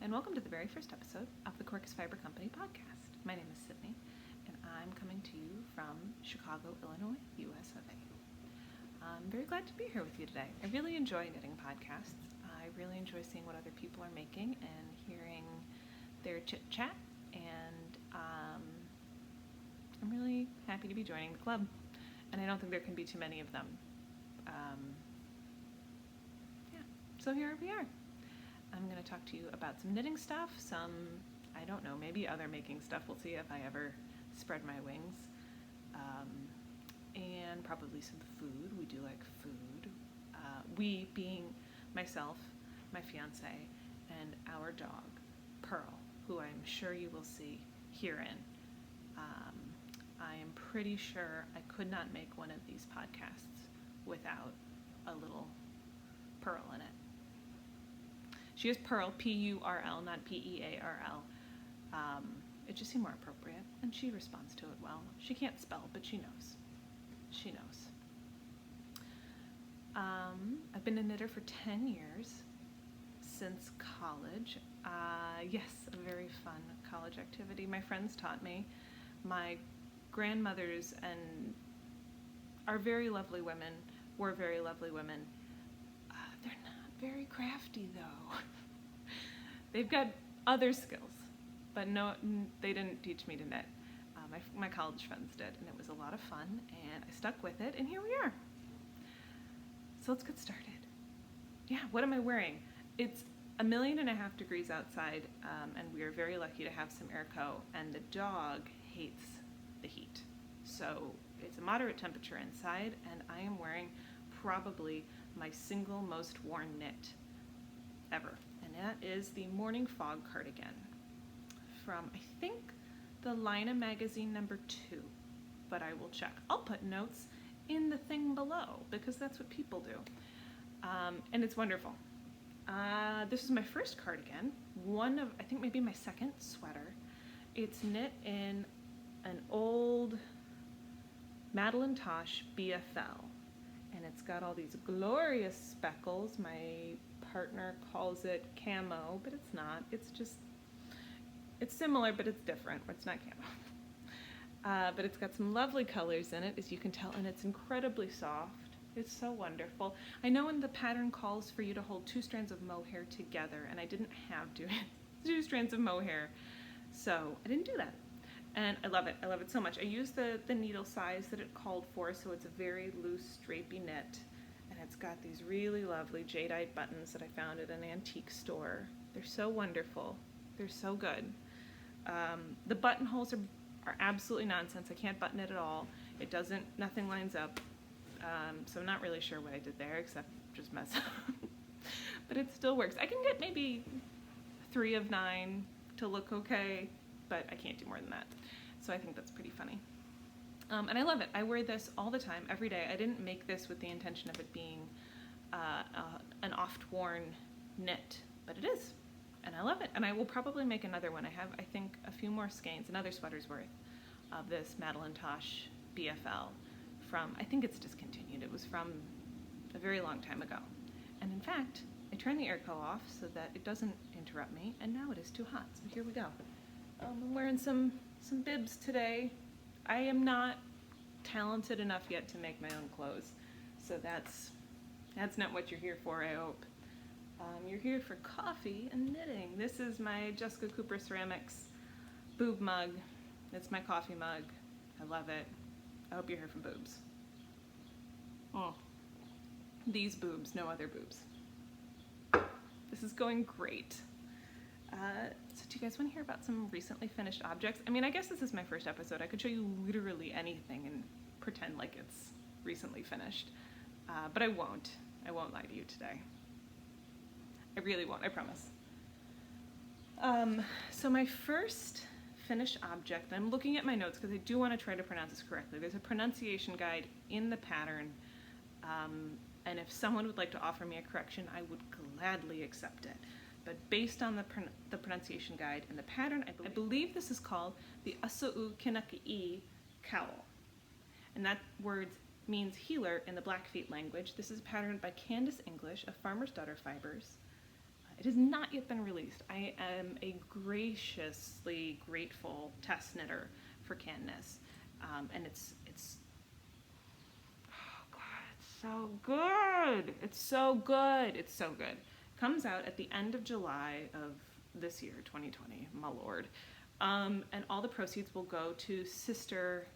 and welcome to the very first episode of the Quercus Fiber Company podcast. My name is Sydney, and I'm coming to you from Chicago, Illinois, US of A. I'm very glad to be here with you today. I really enjoy knitting podcasts. I really enjoy seeing what other people are making and hearing their chit-chat, and I'm really happy to be joining the club, and I don't think there can be too many of them. So here we are. I'm going to talk to you about some knitting stuff, some, I don't know, maybe other making stuff. We'll see if I ever spread my wings. And probably some food. We do like food. We being myself, my fiance, and our dog, Pearl, who I'm sure you will see herein. I am pretty sure I could not make one of these podcasts without a little Pearl in it. She is Pearl, P-U-R-L, not P-E-A-R-L. It just seemed more appropriate, and she responds to it well. She can't spell, but she knows. She knows. I've been a knitter for 10 years, since college. Yes, a very fun college activity. My friends taught me. My grandmothers are very lovely women, were very lovely women. They're not very crafty though. They've got other skills, but no, they didn't teach me to knit. My college friends did, and it was a lot of fun, and I stuck with it, and here we are. So let's get started. Yeah, what am I wearing? It's 1.5 million degrees outside, and we are very lucky to have some airco, and the dog hates the heat. So it's a moderate temperature inside, and I am wearing probably my single most worn knit ever, and that is the Morning Fog cardigan from, I think, the Lina magazine number 2, but I will check. I'll put notes in the thing below because that's what people do, and it's wonderful. This is my first cardigan, one of, I think maybe my second sweater. It's knit in an old Madeline Tosh BFL. And it's got all these glorious speckles. My partner calls it camo, but it's not. It's just, it's similar, but it's different. It's not camo. But it's got some lovely colors in it, as you can tell, and it's incredibly soft. It's so wonderful. I know in the pattern calls for you to hold 2 strands of mohair together, and I didn't have 2 strands of mohair, so I didn't do that. And I love it. I love it so much. I used the needle size that it called for, so it's a very loose, drapey knit. And it's got these really lovely jadeite buttons that I found at an antique store. They're so wonderful. They're so good. The buttonholes are absolutely nonsense. I can't button it at all. It doesn't, nothing lines up. So I'm not really sure what I did there, except just mess up. But it still works. I can get maybe 3 of 9 to look okay, but I can't do more than that. So I think that's pretty funny. And I love it. I wear this all the time, every day. I didn't make this with the intention of it being an oft-worn knit, but it is. And I love it. And I will probably make another one. I have, I think, a few more skeins, another sweater's worth of this Madeline Tosh BFL from, I think it's discontinued. It was from a very long time ago. And in fact, I turned the airco off so that it doesn't interrupt me, and now it is too hot. So here we go. I'm wearing some bibs today. I am not talented enough yet to make my own clothes, so that's not what you're here for, I hope. You're here for coffee and knitting. This is my Jessica Cooper Ceramics boob mug. It's my coffee mug. I love it. I hope you're here for boobs. Oh, these boobs, no other boobs. This is going great. So do you guys want to hear about some recently finished objects? I mean, I guess this is my first episode. I could show you literally anything and pretend like it's recently finished. But I won't. I won't lie to you today. I really won't, I promise. So my first finished object, I'm looking at my notes because I do want to try to pronounce this correctly. There's a pronunciation guide in the pattern. And if someone would like to offer me a correction, I would gladly accept it. But based on the pronunciation guide and the pattern, I believe this is called the Assookinakii Cowl. And that word means healer in the Blackfeet language. This is patterned by Candice English of Farmer's Daughter Fibers. It has not yet been released. I am a graciously grateful test knitter for Candice, and it's oh god, it's so good. It's so good. It's so good. Comes out at the end of July of this year, 2020. My lord. And all the proceeds will go to Sisters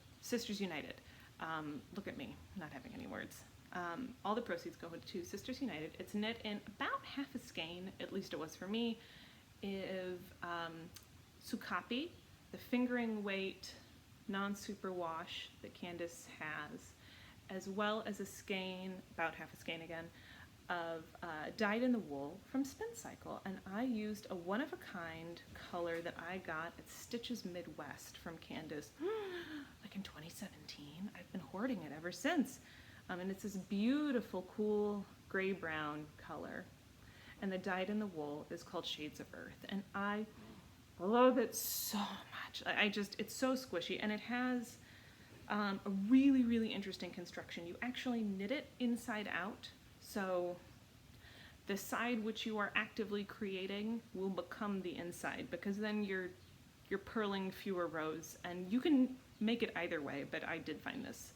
United. Look at me, not having any words. All the proceeds go to Sisters United. It's knit in about half a skein, at least it was for me, of Soka'pii, the fingering weight non-super wash that Candice has, as well as a skein, about half a skein again, of dyed in the wool from Spincycle. And I used a one-of-a-kind color that I got at Stitches Midwest from Candice, like in 2017. I've been hoarding it ever since. And it's this beautiful, cool gray-brown color. And the dyed in the wool is called Shades of Earth. And I love it so much. It's so squishy. And it has a really, really interesting construction. You actually knit it inside out. So the side which you are actively creating will become the inside, because then you're purling fewer rows. And you can make it either way, but I did find this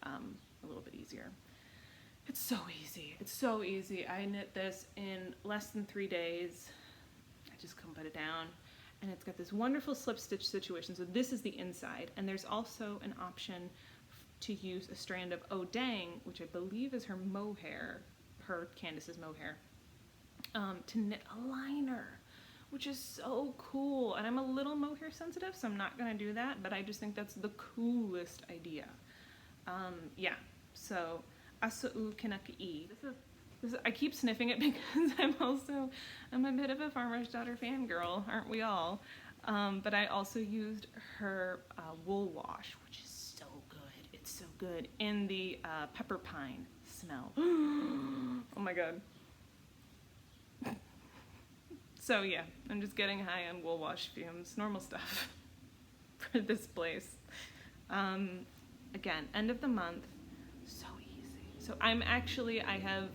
a little bit easier. It's so easy. It's so easy. I knit this in less than 3 days. I just couldn't put it down. And it's got this wonderful slip stitch situation. So this is the inside. And there's also an option to use a strand of Oh Dang, which I believe is her mohair, her Candice's mohair, to knit a liner, which is so cool. And I'm a little mohair sensitive, so I'm not going to do that, but I just think that's the coolest idea. Yeah, so Assookinakii. I keep sniffing it because I'm a bit of a farmer's daughter fangirl, aren't we all? But I also used her wool wash, which is so good. It's so good in the pepper pine smell. Oh my god. So yeah, I'm just getting high on wool wash fumes, normal stuff for this place. Again, end of the month, so easy. So I have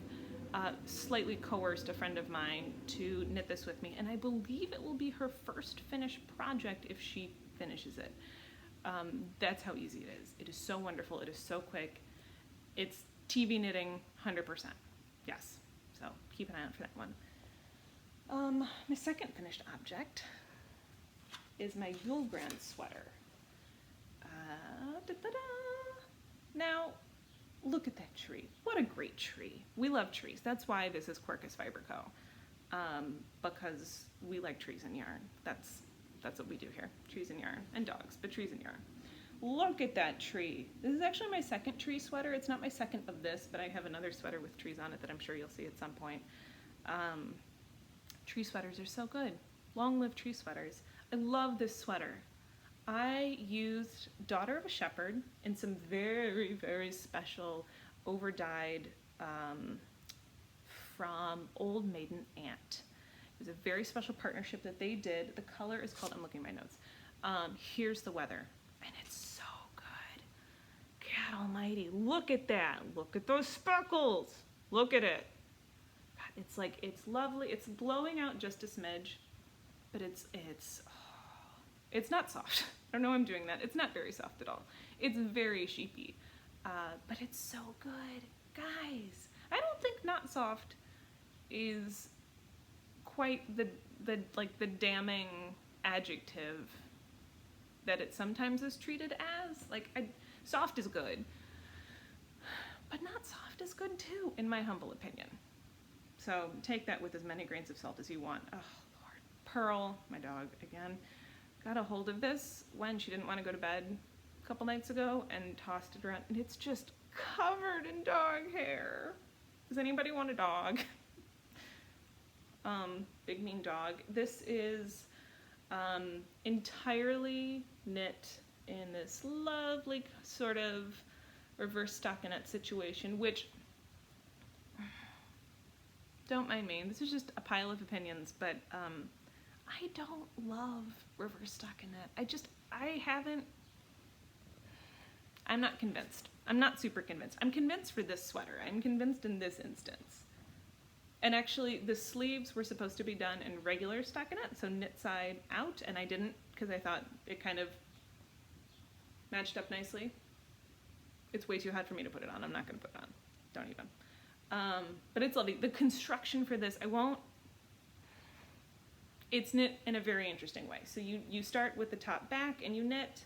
slightly coerced a friend of mine to knit this with me, and I believe it will be her first finished project if she finishes it. That's how easy it is. It is so wonderful. It is so quick. It's TV knitting 100%. Yes. So keep an eye out for that one. My second finished object is my Julgran sweater. Now, look at that tree. What a great tree. We love trees. That's why this is Quercus Fiber Co. Because we like trees and yarn. That's what we do here. Trees and yarn. And dogs, but trees and yarn. Look at that tree. This is actually my second tree sweater. It's not my second of this, but I have another sweater with trees on it that I'm sure you'll see at some point. Tree sweaters are so good. Long live tree sweaters. I love this sweater. I used Daughter of a Shepherd in some very, very special over-dyed from Old Maiden Ant. It was a very special partnership that they did. The color is called, I'm looking at my notes, Here's the Weather. And it's so good. God almighty, look at that. Look at those speckles. Look at it. God, it's lovely. It's blowing out just a smidge, but it's not soft. I don't know I'm doing that. It's not very soft at all. It's very sheepy, but it's so good. Guys, I don't think not soft is quite the damning adjective that it sometimes is treated as. Soft is good, but not soft is good too, in my humble opinion. So take that with as many grains of salt as you want. Oh Lord. Pearl, my dog again, got a hold of this when she didn't want to go to bed a couple nights ago and tossed it around, and it's just covered in dog hair. Does anybody want a dog? Big mean dog. This is entirely knit in this lovely sort of reverse stockinette situation, which, don't mind me, this is just a pile of opinions, but I don't love reverse stockinette. I'm not convinced. I'm not super convinced. I'm convinced for this sweater. I'm convinced in this instance. And actually, the sleeves were supposed to be done in regular stockinette, so knit side out, and I didn't because I thought it kind of matched up nicely. It's way too hot for me to put it on. I'm not going to put it on. Don't even. But it's lovely. The construction for this, it's knit in a very interesting way. So you start with the top back and you knit,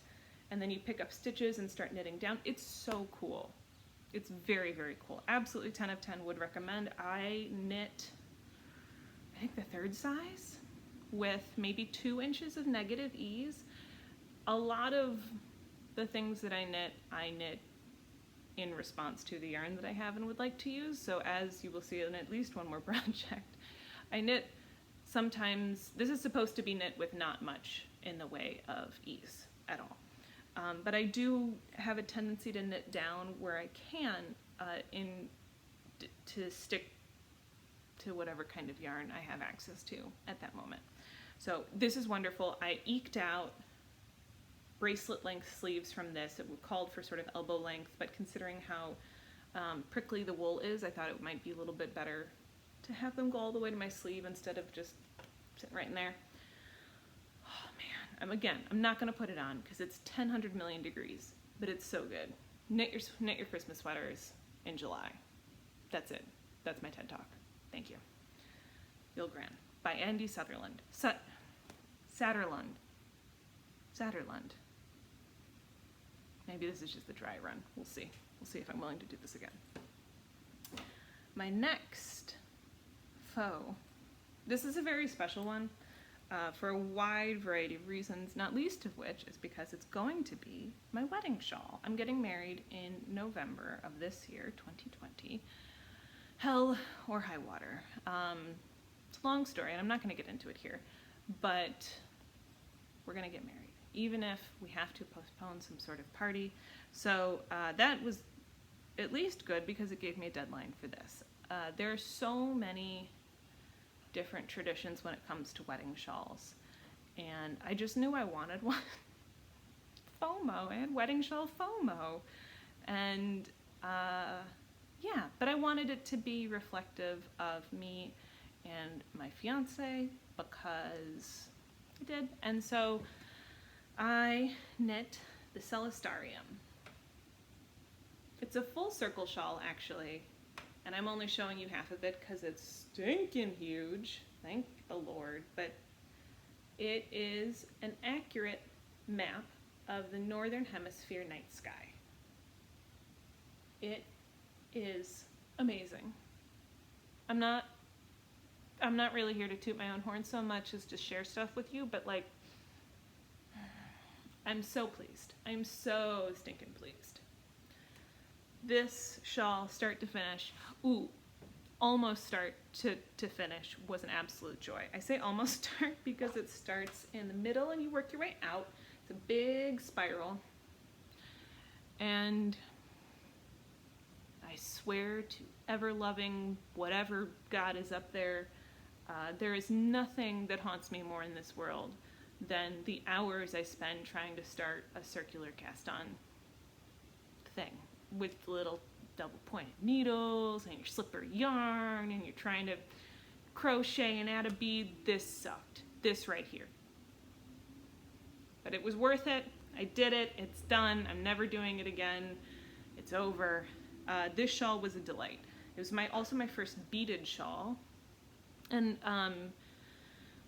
and then you pick up stitches and start knitting down. It's so cool. It's very, very cool. Absolutely 10 of 10 would recommend. I knit, I think, the 3rd size with maybe 2 inches of negative ease. A lot of the things that I knit in response to the yarn that I have and would like to use. So as you will see in at least one more project, I knit sometimes, this is supposed to be knit with not much in the way of ease at all. But I do have a tendency to knit down where I can to stick to whatever kind of yarn I have access to at that moment. So this is wonderful. I eked out bracelet length sleeves from this. It called for sort of elbow length, but considering how prickly the wool is, I thought it might be a little bit better to have them go all the way to my sleeve instead of just sitting right in there. Oh man, I'm not going to put it on because it's 1,000 million degrees, but it's so good. Knit your Christmas sweaters in July. That's it. That's my TED Talk. Thank you. Julgran by Andi Satterlund. Satterlund. Maybe this is just the dry run. We'll see. We'll see if I'm willing to do this again. My next faux. This is a very special one for a wide variety of reasons, not least of which is because it's going to be my wedding shawl. I'm getting married in November of this year, 2020. Hell or high water. It's a long story, and I'm not going to get into it here, but we're going to get married, even if we have to postpone some sort of party. So that was at least good because it gave me a deadline for this. There are so many different traditions when it comes to wedding shawls, and I just knew I wanted one. FOMO. I had wedding shawl FOMO, and yeah, but I wanted it to be reflective of me and my fiance because I did. And so I knit the Celestarium. It's a full circle shawl actually, and I'm only showing you half of it because it's stinking huge, thank the Lord, but it is an accurate map of the Northern Hemisphere night sky. It is amazing. I'm not really here to toot my own horn so much as to share stuff with you, but like, I'm so pleased. I'm so stinking pleased. This shawl, start to finish, almost start to finish, was an absolute joy. I say almost start because it starts in the middle and you work your way out. It's a big spiral. And I swear to ever-loving whatever God is up there, there is nothing that haunts me more in this world than the hours I spend trying to start a circular cast-on thing with little double-pointed needles and your slipper yarn and you're trying to crochet and add a bead. This sucked. This right here. But it was worth it. I did it. It's done. I'm never doing it again. It's over. This shawl was a delight. It was also my first beaded shawl. And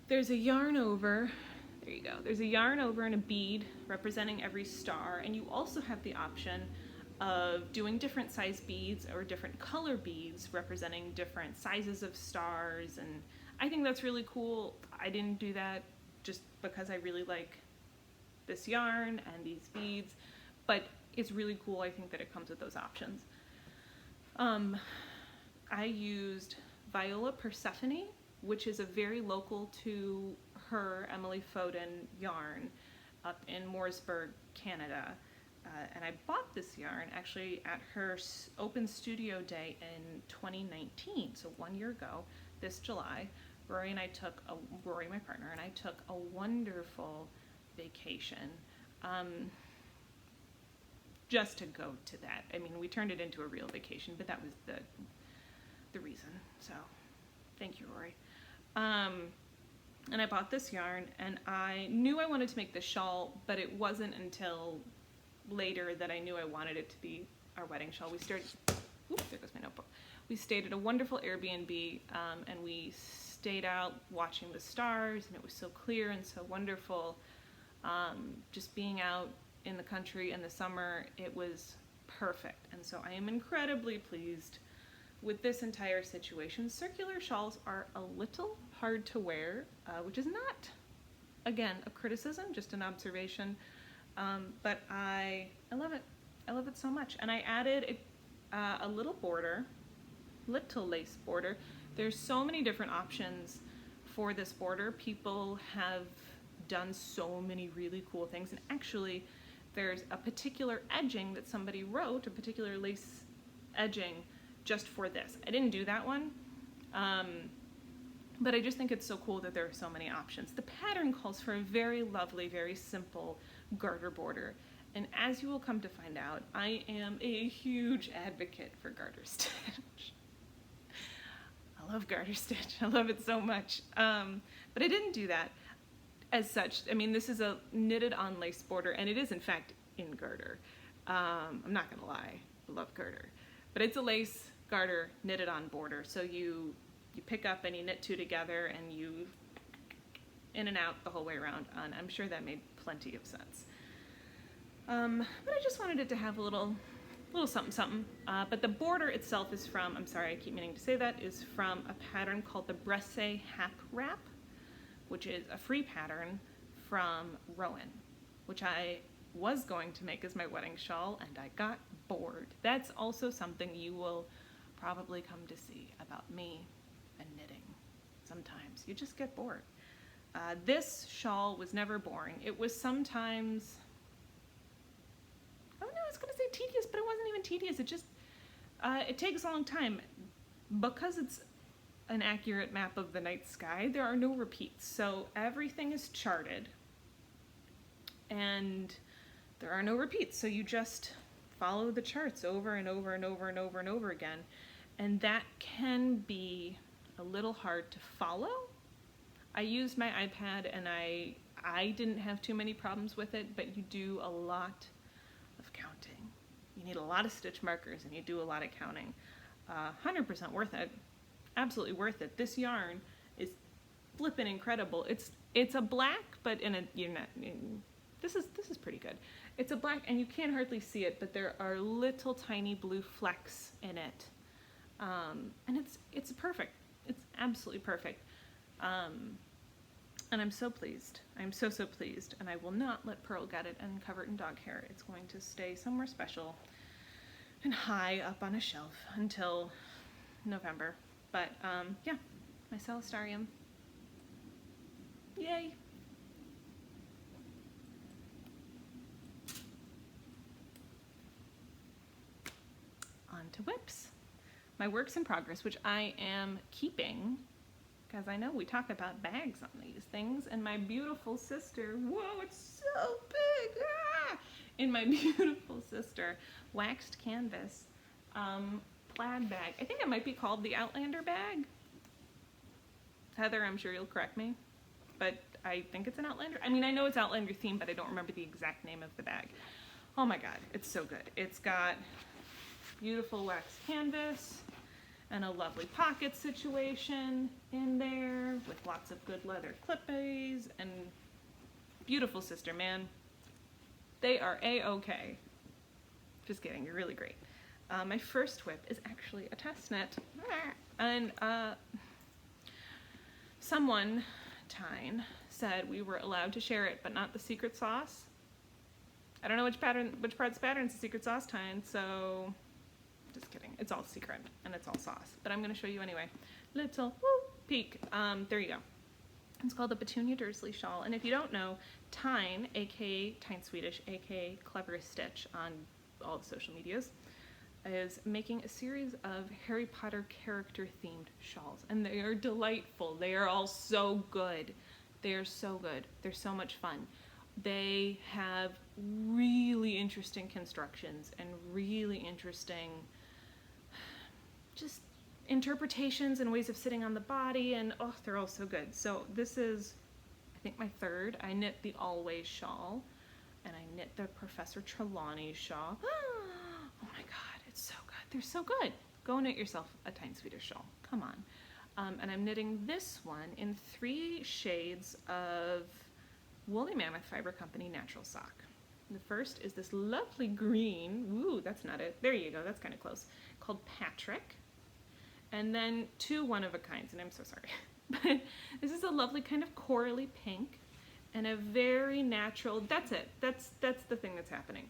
there's a yarn over. There you go. There's a yarn over and a bead representing every star. And you also have the option of doing different size beads or different color beads representing different sizes of stars. And I think that's really cool. I didn't do that just because I really like this yarn and these beads, but it's really cool, I think, that it comes with those options. I used Viola Persephone, which is a very local to her, Emily Foden yarn up in Mooresburg, Canada. And I bought this yarn actually at her open studio day in 2019, so 1 year ago, this July. Rory, my partner, and I took a wonderful vacation just to go to that. I mean, we turned it into a real vacation, but that was the reason. So Thank you, Rory. And I bought this yarn, and I knew I wanted to make the shawl, but it wasn't until later that I knew I wanted it to be our wedding shawl. We started, oops, there goes my notebook. We stayed at a wonderful Airbnb, and we stayed out watching the stars, and it was so clear and so wonderful. Just being out in the country in the summer, it was perfect. And so I am incredibly pleased with this entire situation. Circular shawls are a little hard to wear, which is not, again, a criticism, just an observation. But I love it. I love it so much. And I added a little border, little lace border. There's so many different options for this border. People have done so many really cool things. And actually, there's a particular edging that somebody wrote, a particular lace edging, just for this. I didn't do that one, but I just think it's so cool that there are so many options. The pattern calls for a very lovely, very simple garter border. And as you will come to find out, I am a huge advocate for garter stitch. I love garter stitch. I love it so much. But I didn't do that as such. I mean, this is a knitted on lace border, and it is in fact in garter. I'm not gonna lie, I love garter. But it's a lace garter knitted on border. So you pick up and you knit two together and you in and out the whole way around. And I'm sure that made plenty of sense. But I just wanted it to have a little something something. But the border itself is from, I'm sorry, I keep meaning to say that, is from a pattern called the Bresse Hap Wrap, which is a free pattern from Rowan, which I was going to make as my wedding shawl, and I got bored. That's also something you will probably come to see about me and knitting. Sometimes you just get bored. This shawl was never boring. It was sometimes, I don't know, I was gonna say tedious, but it wasn't even tedious. It just, it takes a long time. Because it's an accurate map of the night sky, there are no repeats. So everything is charted and there are no repeats. So you just follow the charts over and over and over and over and over again. And that can be a little hard to follow. I used my iPad and I didn't have too many problems with it, but you do a lot of counting. You need a lot of stitch markers and you do a lot of counting. 100% worth it. Absolutely worth it. This yarn is flippin' incredible. It's a black, but in a, you're not, this is pretty good. It's a black and you can't hardly see it, but there are little tiny blue flecks in it. And it's perfect. It's absolutely perfect. And I'm so pleased. I'm so pleased. And I will not let Pearl get it and cover it in dog hair. It's going to stay somewhere special and high up on a shelf until November. But yeah, my Celestarium. Yay! On to whips. My works in progress, which I am keeping, because I know we talk about bags on these things, and my beautiful sister, whoa, it's so big, ah! In my beautiful sister waxed canvas plaid bag. I think it might be called the Outlander bag. Heather, I'm sure you'll correct me, but I think it's an Outlander. I mean, I know it's Outlander themed, but I don't remember the exact name of the bag. Oh my God, it's so good. It's got beautiful waxed canvas and a lovely pocket situation in there with lots of good leather clippies and beautiful sister, man. They are A-okay. Just kidding, you're really great. My first whip is actually a test knit. And someone, Tyne, said we were allowed to share it, but not the secret sauce. I don't know which part of the pattern is the secret sauce, Tyne, so just kidding. It's all secret and it's all sauce, but I'm going to show you anyway. Little peek. There you go. It's called the Petunia Dursley shawl, and if you don't know, Tyne, aka Tyne Swedish, aka TheCleverestStitch on all the social medias, is making a series of Harry Potter character themed shawls, and they are delightful. They are all so good. They are so good. They're so much fun. They have really interesting constructions and really interesting just interpretations and ways of sitting on the body, and oh, they're all so good. So this is, I think, my third. I knit the Always shawl, and I knit the Professor Trelawney shawl. Oh my god, it's so good. They're so good. Go knit yourself a Tyne Swedish shawl. Come on. And I'm knitting this one in 3 shades of Woolly Mammoth Fiber Company Natural Sock. The first is this lovely green. Ooh, that's not it. There you go. That's kind of close. Called Patrick. And then 2 one-of-a-kinds, and I'm so sorry. But this is a lovely kind of corally pink and a very natural, that's it. That's the thing that's happening.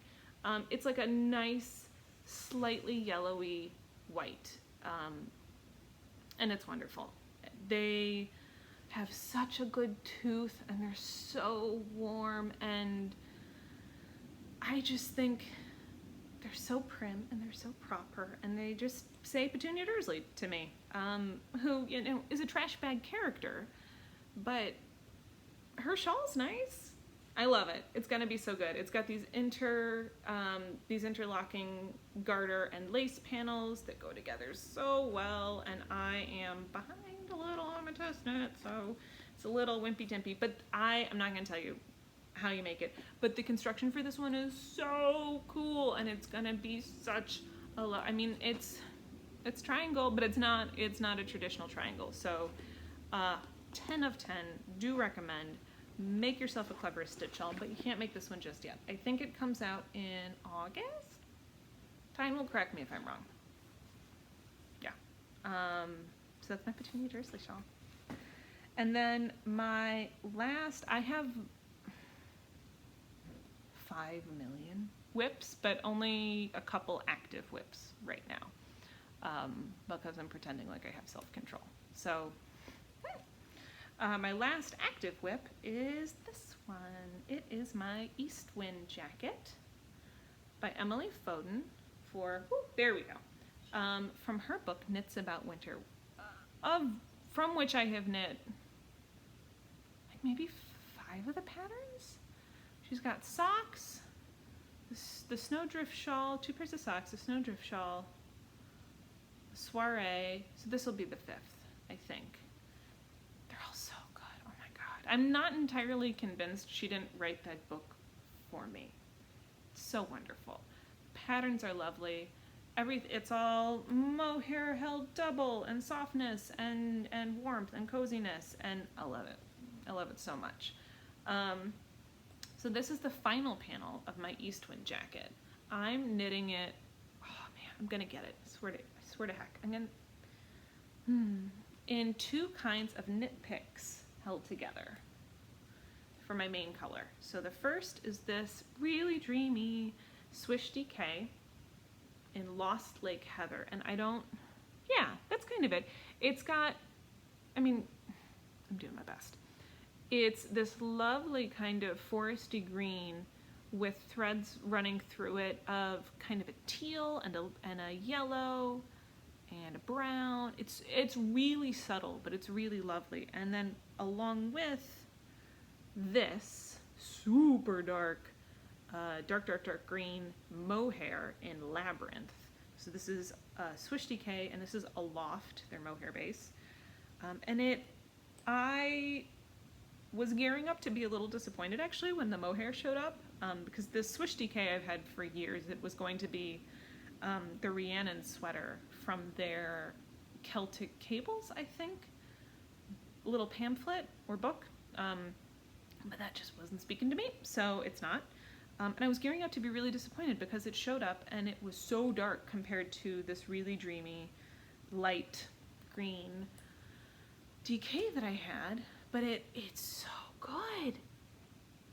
It's like a nice, slightly yellowy white. And it's wonderful. They have such a good tooth, and they're so warm, and I just think they're so prim and they're so proper, and they just say Petunia Dursley to me, who, you know, is a trash bag character, but her shawl's nice. I love it. It's gonna be so good. It's got these interlocking garter and lace panels that go together so well, and I am behind a little on my test knit, so it's a little wimpy timpy, but I am not gonna tell you how you make it, but the construction for this one is so cool, and it's gonna be such a lot. I mean, it's triangle, but it's not a traditional triangle, so 10 of 10, do recommend. Make yourself a Cleverest Stitch shawl, but you can't make this one just yet. I think it comes out in August. Tyne will correct me if I'm wrong. Yeah. So that's my Petunia Dursley shawl. And then my last, I have 5 million whips, but only a couple active whips right now, because I'm pretending like I have self-control. So my last active whip is this one. It is my Eastwind jacket by Emily Foden for, there we go, from her book Knits About Winter, from which I have knit like maybe 5 of the patterns. She's got socks, the snowdrift shawl, 2 pairs of socks, a snowdrift shawl, a soiree, so this will be the 5th, I think. I'm not entirely convinced she didn't write that book for me. It's so wonderful. Patterns are lovely. It's all mohair held double, and softness, and warmth, and coziness, and I love it. I love it so much. So this is the final panel of my Eastwind jacket. I'm knitting it, oh man, I'm gonna get it. I swear to heck. I'm gonna, in 2 kinds of KnitPicks held together for my main color. So the first is this really dreamy Swish DK in Lost Lake Heather, and yeah, that's kind of it. It's got, I mean, I'm doing my best. It's this lovely kind of foresty green with threads running through it of kind of a teal and a yellow and a brown. It's really subtle, but it's really lovely. And then along with this super dark, dark green mohair in Labyrinth. So this is Swish DK, and this is Aloft, their mohair base. And I was gearing up to be a little disappointed actually when the mohair showed up, because this Swish DK I've had for years. It was going to be the Rhiannon sweater from their Celtic Cables, I think, little pamphlet or book, but that just wasn't speaking to me, so it's not. And I was gearing up to be really disappointed because it showed up and it was so dark compared to this really dreamy light green DK that I had, but it's so good.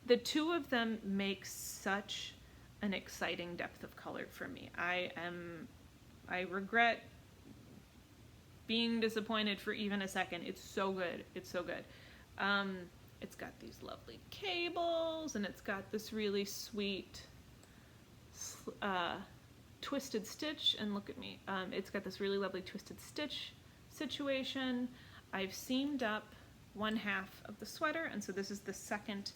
The 2 of them make such an exciting depth of color for me. I regret being disappointed for even a second. It's so good. It's so good. It's got these lovely cables, and it's got this really sweet twisted stitch, and look at me. It's got this really lovely twisted stitch situation. I've seamed up 1/2 of the sweater, and so this is the second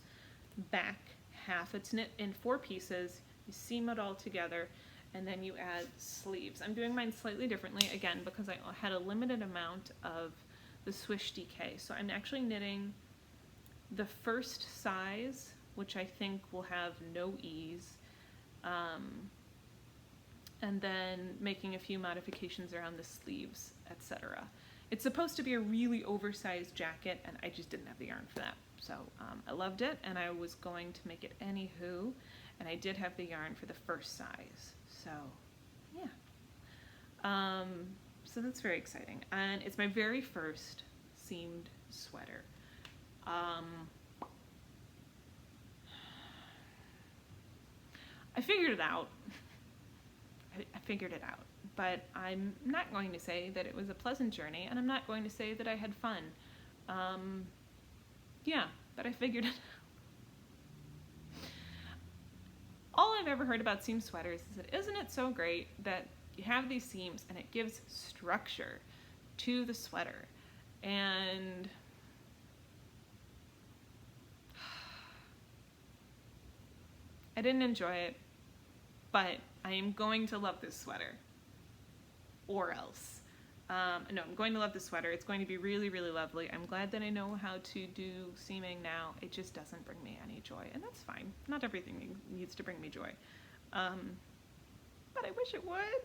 back half. It's knit in 4 pieces. You seam it all together, and then you add sleeves. I'm doing mine slightly differently, again, because I had a limited amount of the Swish DK. So I'm actually knitting the first size, which I think will have no ease, and then making a few modifications around the sleeves, etc. It's supposed to be a really oversized jacket, and I just didn't have the yarn for that. So I loved it, and I was going to make it anywho, and I did have the yarn for the first size. So yeah, so that's very exciting, and it's my very first seamed sweater. I figured it out. I figured it out, but I'm not going to say that it was a pleasant journey, and I'm not going to say that I had fun. Yeah, but I figured it out. All I've ever heard about seam sweaters is that isn't it so great that you have these seams and it gives structure to the sweater, and I didn't enjoy it, but I am going to love this sweater, or else. No, I'm going to love this sweater. It's going to be really, really lovely. I'm glad that I know how to do seaming now. It just doesn't bring me any joy, and that's fine. Not everything needs to bring me joy, but I wish it would.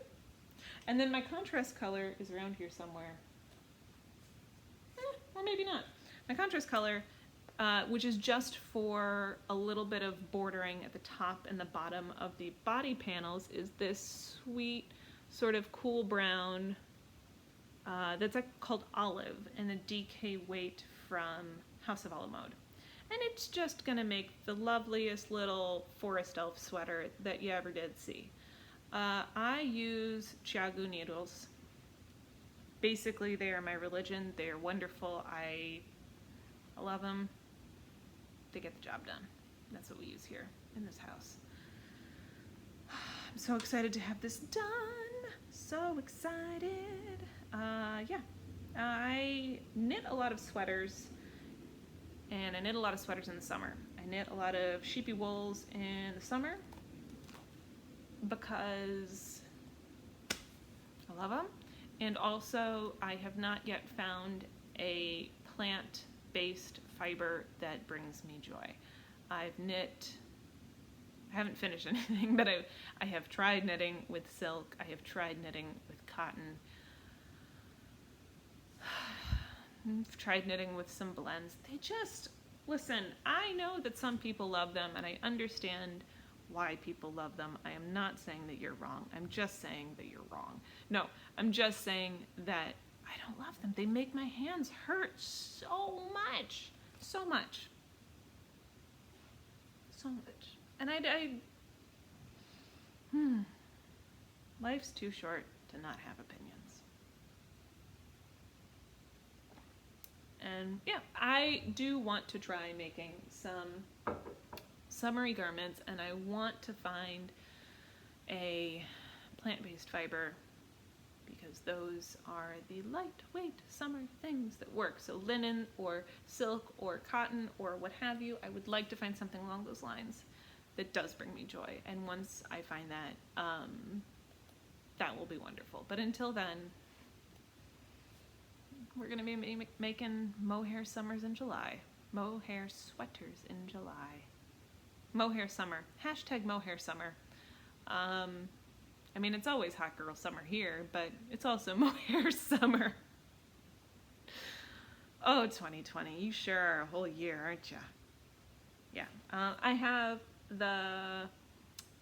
And then my contrast color is around here somewhere, or maybe not. My contrast color, which is just for a little bit of bordering at the top and the bottom of the body panels, is this sweet sort of cool brown that's called Olive, and a DK weight from House of Alamode. And it's just gonna make the loveliest little forest elf sweater that you ever did see. I use Chiagu needles. Basically, they are my religion. They are wonderful. I love them. They get the job done. That's what we use here in this house. I'm so excited to have this done. So excited. Yeah, I knit a lot of sweaters, and I knit a lot of sweaters in the summer. I knit a lot of sheepy wools in the summer because I love them, and also I have not yet found a plant-based fiber that brings me joy. I haven't finished anything, but I have tried knitting with silk. I have tried knitting with cotton. I've tried knitting with some blends. They just, listen, I know that some people love them, and I understand why people love them. I am not saying that you're wrong. I'm just saying that you're wrong. No, I'm just saying that I don't love them. They make my hands hurt so much. So much. So much. And life's too short to not have opinions. And yeah, I do want to try making some summery garments, and I want to find a plant-based fiber because those are the lightweight summer things that work. So linen or silk or cotton or what have you, I would like to find something along those lines that does bring me joy. And once I find that, that will be wonderful. But until then, we're going to be making mohair summers in July. Mohair sweaters in July. Mohair summer. Hashtag mohair summer. I mean, it's always hot girl summer here, but it's also mohair summer. Oh, 2020. You sure are a whole year, aren't you? Yeah. I have the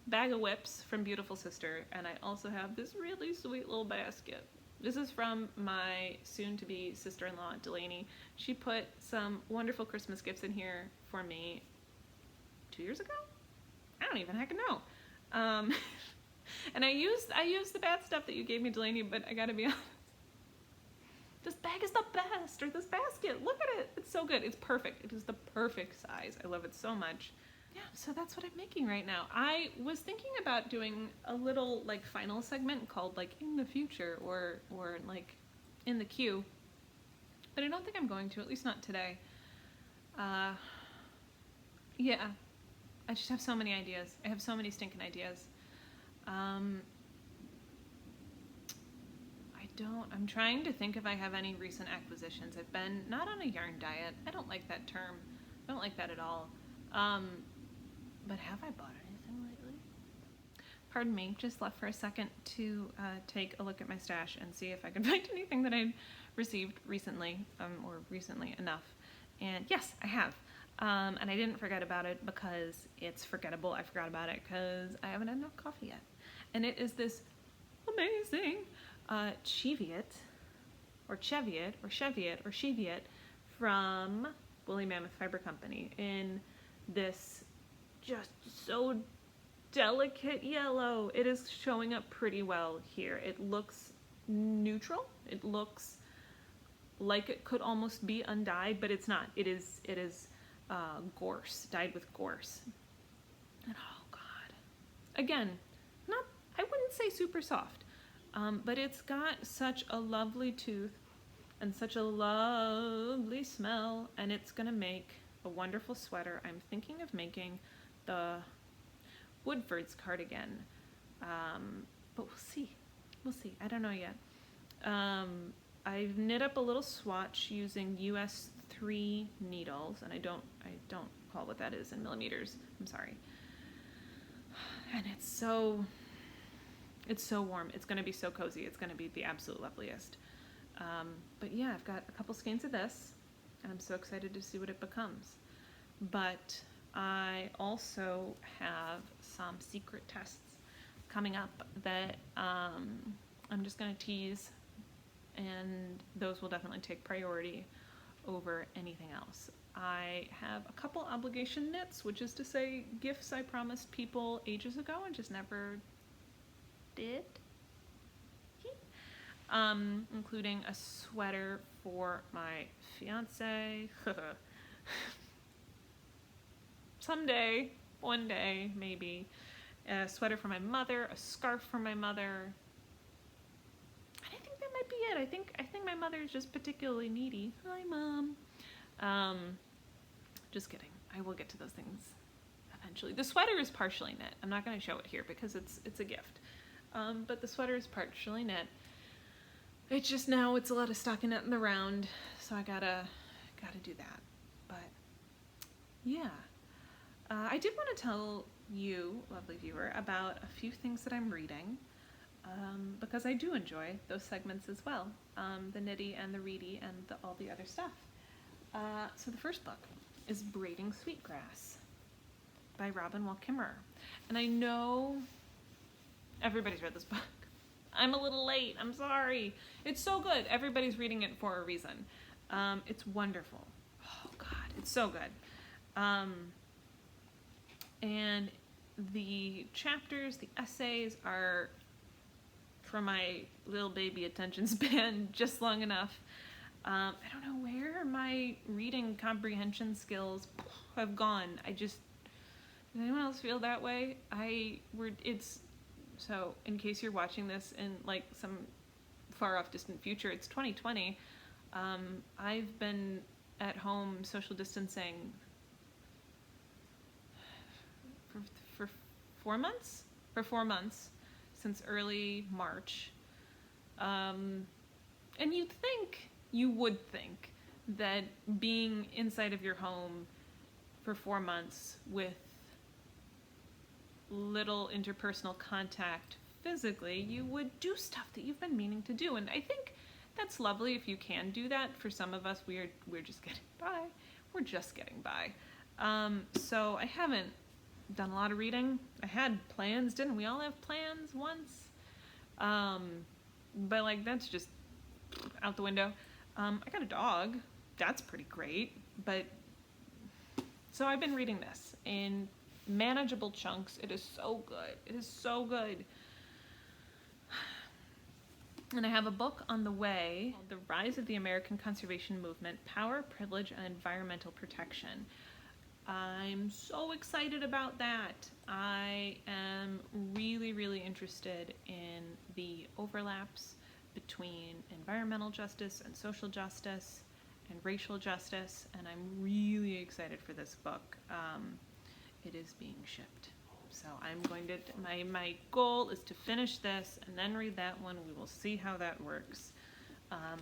bag of whips from BeautifulSyster, and I also have this really sweet little basket. This is from my soon-to-be sister-in-law, Delaney. She put some wonderful Christmas gifts in here for me 2 years ago? I don't even heck know. And I used the bad stuff that you gave me, Delaney, but I gotta be honest. This bag is the best, or this basket. Look at it. It's so good. It's perfect. It is the perfect size. I love it so much. Yeah, so that's what I'm making right now. I was thinking about doing a little like final segment called like in the future or like in the queue, but I don't think I'm going to, at least not today. Yeah, I just have so many ideas. I have so many stinking ideas. I'm trying to think if I have any recent acquisitions. I've been not on a yarn diet. I don't like that term. I don't like that at all. But have I bought anything lately? Pardon me, just left for a second to take a look at my stash and see if I could find anything that I received recently, or recently enough. And yes, I have. And I didn't forget about it because it's forgettable. I forgot about it because I haven't had enough coffee yet. And it is this amazing Cheviot, or Cheviot, or Cheviot, or Cheviot from Woolly Mammoth Fiber Company in this just so delicate yellow. It is showing up pretty well here. It looks neutral. It looks like it could almost be undyed, but it's not. It is gorse, dyed with gorse. And oh god, again, I wouldn't say super soft, but it's got such a lovely tooth and such a lovely smell, and it's gonna make a wonderful sweater. I'm thinking of making the Woodford's cardigan, but we'll see. We'll see. I don't know yet. I've knit up a little swatch using US 3 needles, and I don't call what that is in millimeters. I'm sorry. And it's so warm. It's going to be so cozy. It's going to be the absolute loveliest. But yeah, I've got a couple skeins of this, and I'm so excited to see what it becomes. But I also have some secret tests coming up that I'm just going to tease, and those will definitely take priority over anything else. I have a couple obligation knits, which is to say gifts I promised people ages ago and just never did. Including a sweater for my fiance. Someday, one day, maybe. A sweater for my mother, a scarf for my mother. And I think that might be it. I think my mother is just particularly needy. Hi, Mom. Just kidding. I will get to those things eventually. The sweater is partially knit. I'm not going to show it here because it's a gift. But the sweater is partially knit. It's just now it's a lot of stockinette in the round, so I gotta do that. But yeah, I did want to tell you, lovely viewer, about a few things that I'm reading, because I do enjoy those segments as well, the knitty and the ready and all the other stuff. So the first book is Braiding Sweetgrass by Robin Wall Kimmerer, and I know everybody's read this book. I'm a little late. I'm sorry. It's so good. Everybody's reading it for a reason. It's wonderful. Oh God, it's so good. And the chapters, the essays are, for my little baby attention span, just long enough. I don't know where my reading comprehension skills have gone. Does anyone else feel that way? So, in case you're watching this in like some far off distant future, it's 2020. I've been at home social distancing for 4 months? For 4 months, since early March. And you would think that being inside of your home for 4 months with little interpersonal contact physically, you would do stuff that you've been meaning to do, and I think that's lovely if you can do that. For some of us, we're just getting by. We're just getting by. So I haven't done a lot of reading. I had plans, didn't we all have plans once? But like that's just out the window. I got a dog. That's pretty great. But so I've been reading this in manageable chunks. It is so good. It is so good. And I have a book on the way called The Rise of the American Conservation Movement, Power, Privilege, and Environmental Protection. I'm so excited about that. I am really, really interested in the overlaps between environmental justice and social justice and racial justice, and I'm really excited for this book. It is being shipped So I'm going to, my goal is to finish this and then read that one. We will see how that works.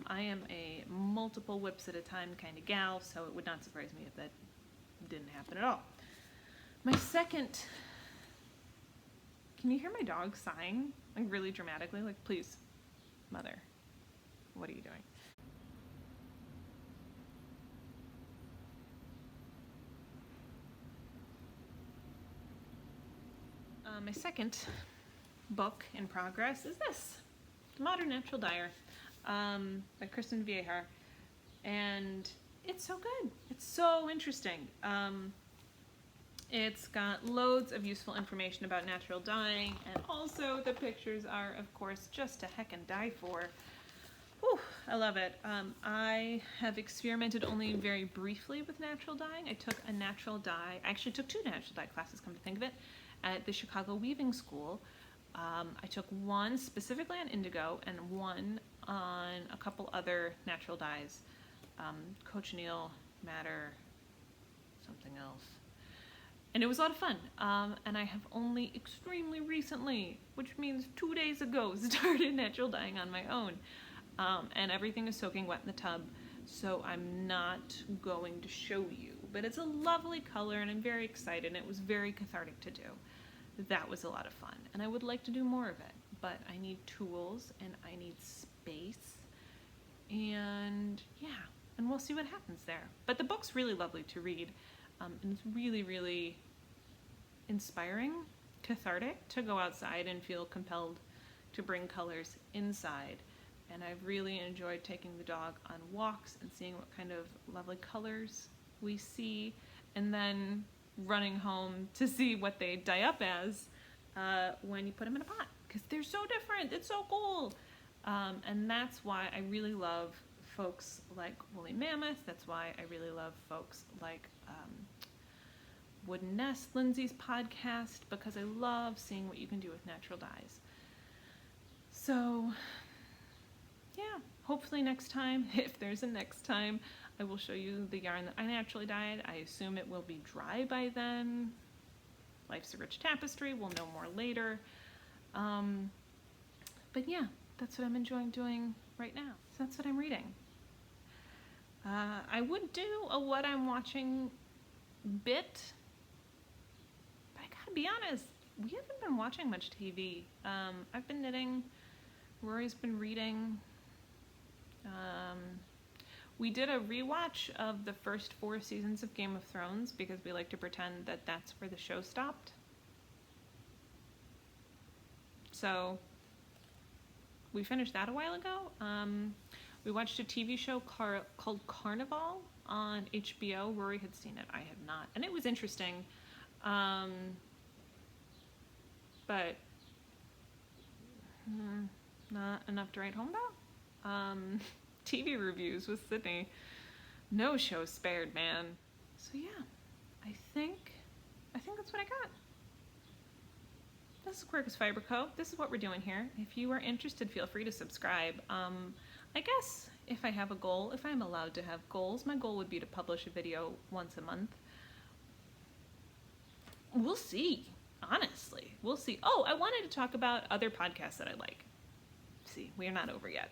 I am a multiple whips at a time kind of gal, so it would not surprise me if that didn't happen at all. My second, can you hear my dog sighing? Like really dramatically? Like, please, mother, what are you doing? My second book in progress is this, Modern Natural Dyer, by Kristen Viejar, and it's so good. It's so interesting. It's got loads of useful information about natural dyeing, and also the pictures are, of course, just a heckin' die for. Whew, I love it. I have experimented only very briefly with natural dyeing. I took a natural dye, I actually took 2 natural dye classes, come to think of it, at the Chicago Weaving School. I took one specifically on indigo and one on a couple other natural dyes, cochineal, madder, something else. And it was a lot of fun. And I have only extremely recently, which means 2 days ago, started natural dyeing on my own. And everything is soaking wet in the tub, so I'm not going to show you. But it's a lovely color and I'm very excited, and it was very cathartic to do. That was a lot of fun, and I would like to do more of it, but I need tools and I need space, and yeah, and we'll see what happens there. But the book's really lovely to read, and it's really, really inspiring, cathartic to go outside and feel compelled to bring colors inside. And I've really enjoyed taking the dog on walks and seeing what kind of lovely colors we see, and then running home to see what they dye up as when you put them in a pot, because they're so different. It's so cool. And that's why I really love folks like Woolly Mammoth. That's why I really love folks like Wooden Nest, Lindsay's podcast, because I love seeing what you can do with natural dyes. So yeah, hopefully next time, if there's a next time, I will show you the yarn that I naturally dyed. I assume it will be dry by then. Life's a Rich Tapestry, we'll know more later. But yeah, that's what I'm enjoying doing right now. So that's what I'm reading. I would do a what I'm watching bit, but I gotta be honest, we haven't been watching much TV. I've been knitting, Rory's been reading. We did a rewatch of the first 4 seasons of Game of Thrones because we like to pretend that that's where the show stopped. So we finished that a while ago. We watched a TV show called Carnival on HBO. Rory had seen it, I had not. And it was interesting, but not enough to write home about. TV reviews with Sydney. No show spared, man. So yeah, I think that's what I got. This is Quercus Fiber Co. This is what we're doing here. If you are interested, feel free to subscribe. I guess if I have a goal, if I'm allowed to have goals, my goal would be to publish a video once a month. We'll see, honestly. We'll see. Oh, I wanted to talk about other podcasts that I like. See, we are not over yet.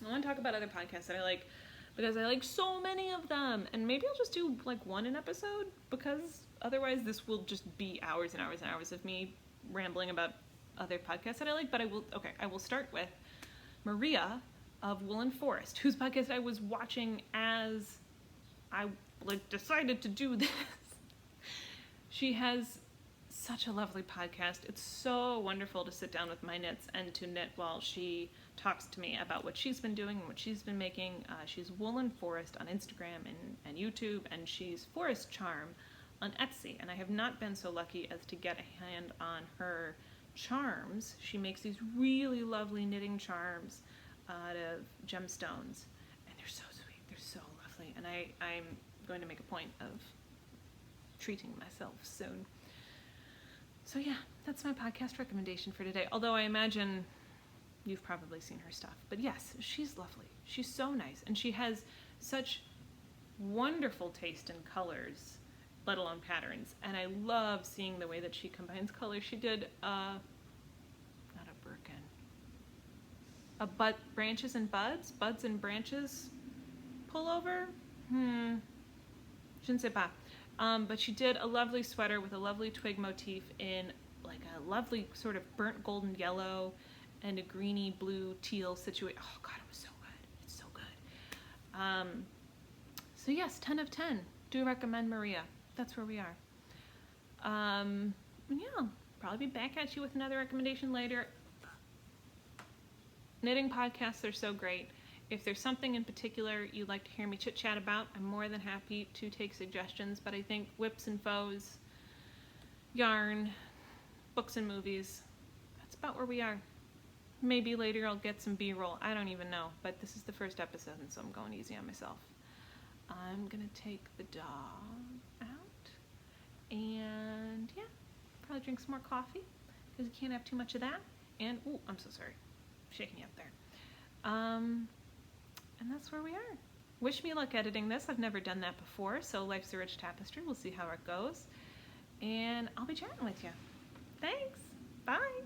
I want to talk about other podcasts that I like because I like so many of them, and maybe I'll just do like one an episode, because otherwise this will just be hours and hours and hours of me rambling about other podcasts that I like. But I will start with Maria of Woollen Forest, whose podcast I was watching as I decided to do this. She has such a lovely podcast. It's so wonderful to sit down with my knits and to knit while she talks to me about what she's been doing and what she's been making. She's Woollen Forest on Instagram and YouTube, and she's Forest Charm on Etsy. And I have not been so lucky as to get a hand on her charms. She makes these really lovely knitting charms out of gemstones, and they're so sweet. They're so lovely, and I'm going to make a point of treating myself soon. So yeah, that's my podcast recommendation for today. Although I imagine you've probably seen her stuff. But yes, she's lovely. She's so nice. And she has such wonderful taste in colors. let alone patterns. And I love seeing the way that she combines colors. She did, not a Birkin, branches and buds and branches pullover. Je ne sais pas. But she did a lovely sweater with a lovely twig motif in like a lovely sort of burnt golden yellow and a greeny blue teal situation. Oh God, it was so good. It's so good. So yes, 10 of 10. Do recommend Maria. That's where we are. Yeah, probably be back at you with another recommendation later. Knitting podcasts are so great. If there's something in particular you'd like to hear me chit-chat about, I'm more than happy to take suggestions, but I think whips and foes, yarn, books and movies, that's about where we are. Maybe later I'll get some B-roll. I don't even know, but this is the first episode, and so I'm going easy on myself. I'm going to take the dog out, and yeah, probably drink some more coffee, because you can't have too much of that. And, ooh, I'm so sorry. I'm shaking you up there. And that's where we are. Wish me luck editing this. I've never done that before, so life's a rich tapestry. We'll see how it goes. And I'll be chatting with you. Thanks. Bye.